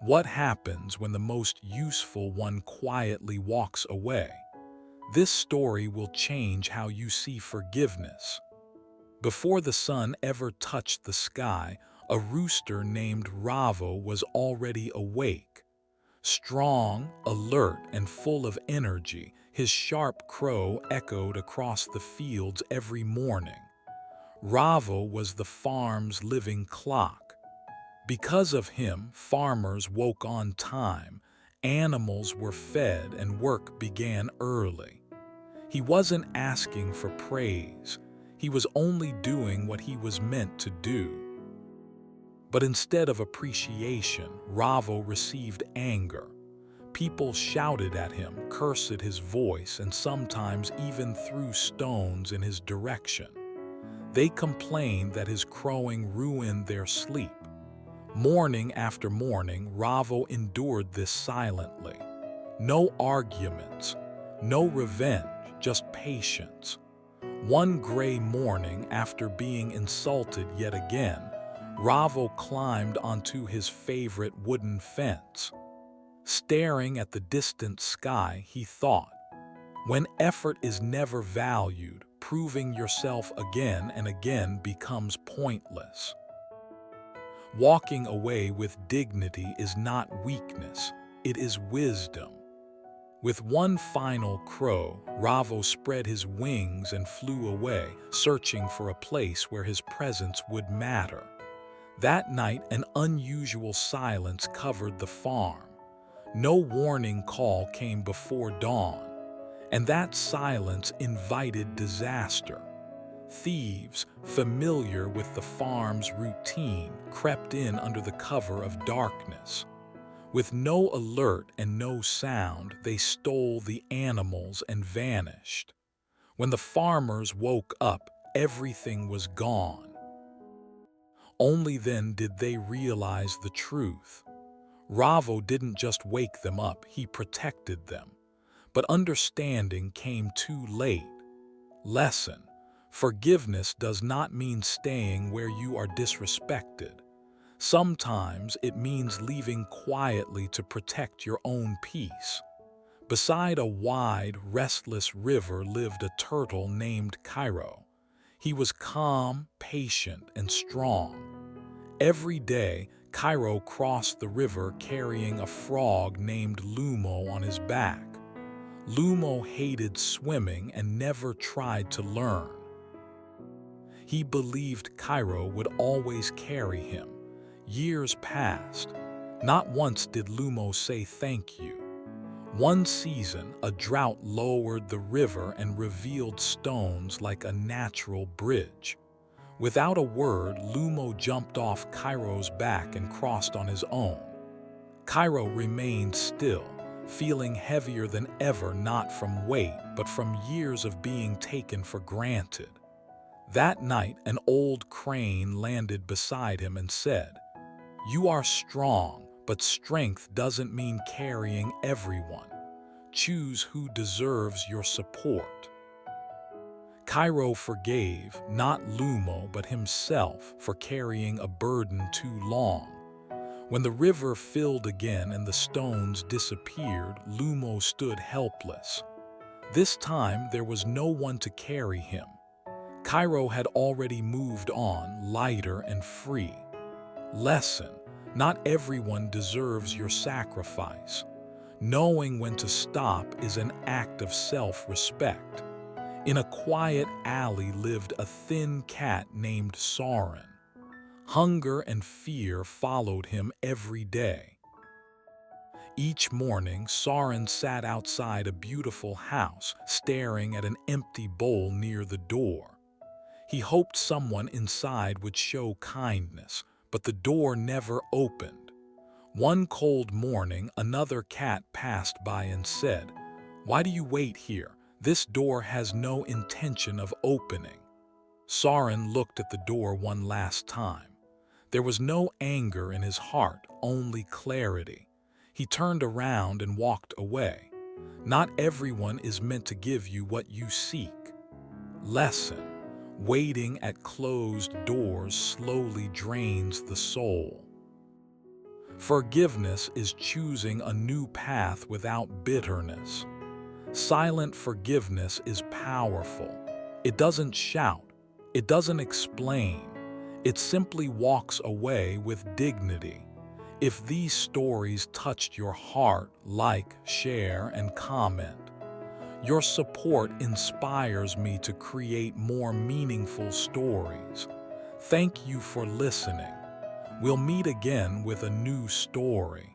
What happens when the most useful one quietly walks away? This story will change how you see forgiveness. Before the sun ever touched the sky, a rooster named Ravo was already awake. Strong, alert, and full of energy, his sharp crow echoed across the fields every morning. Ravo was the farm's living clock. Because of him, farmers woke on time, animals were fed, and work began early. He wasn't asking for praise. He was only doing what he was meant to do. But instead of appreciation, Ravo received anger. People shouted at him, cursed his voice, and sometimes even threw stones in his direction. They complained that his crowing ruined their sleep. Morning after morning, Ravo endured this silently. No arguments, no revenge, just patience. One gray morning, after being insulted yet again, Ravo climbed onto his favorite wooden fence. Staring at the distant sky, he thought, when effort is never valued, proving yourself again and again becomes pointless. Walking away with dignity is not weakness, it is wisdom. With one final crow, Ravo spread his wings and flew away, searching for a place where his presence would matter. That night, an unusual silence covered the farm. No warning call came before dawn, and that silence invited disaster. Thieves, familiar with the farm's routine, crept in under the cover of darkness. With no alert and no sound, they stole the animals and vanished. When the farmers woke up, everything was gone. Only then did they realize the truth. Ravo didn't just wake them up, he protected them. But understanding came too late. Lesson: forgiveness does not mean staying where you are disrespected. Sometimes it means leaving quietly to protect your own peace. Beside a wide, restless river lived a turtle named Cairo. He was calm, patient, and strong. Every day, Cairo crossed the river carrying a frog named Lumo on his back. Lumo hated swimming and never tried to learn. He believed Cairo would always carry him. Years passed. Not once did Lumo say thank you. One season, a drought lowered the river and revealed stones like a natural bridge. Without a word, Lumo jumped off Cairo's back and crossed on his own. Cairo remained still, feeling heavier than ever, not from weight, but from years of being taken for granted. That night, an old crane landed beside him and said, "You are strong, but strength doesn't mean carrying everyone. Choose who deserves your support." Cairo forgave, not Lumo, but himself, for carrying a burden too long. When the river filled again and the stones disappeared, Lumo stood helpless. This time, there was no one to carry him. Cairo had already moved on, lighter and free. Lesson: not everyone deserves your sacrifice. Knowing when to stop is an act of self-respect. In a quiet alley lived a thin cat named Soren. Hunger and fear followed him every day. Each morning, Soren sat outside a beautiful house, staring at an empty bowl near the door. He hoped someone inside would show kindness, but the door never opened. One cold morning, another cat passed by and said, "Why do you wait here? This door has no intention of opening." Soren looked at the door one last time. There was no anger in his heart, only clarity. He turned around and walked away. Not everyone is meant to give you what you seek. Lesson: waiting at closed doors slowly drains the soul. Forgiveness is choosing a new path without bitterness. Silent forgiveness is powerful. It doesn't shout. It doesn't explain. It simply walks away with dignity. If these stories touched your heart, like, share, and comment. Your support inspires me to create more meaningful stories. Thank you for listening. We'll meet again with a new story.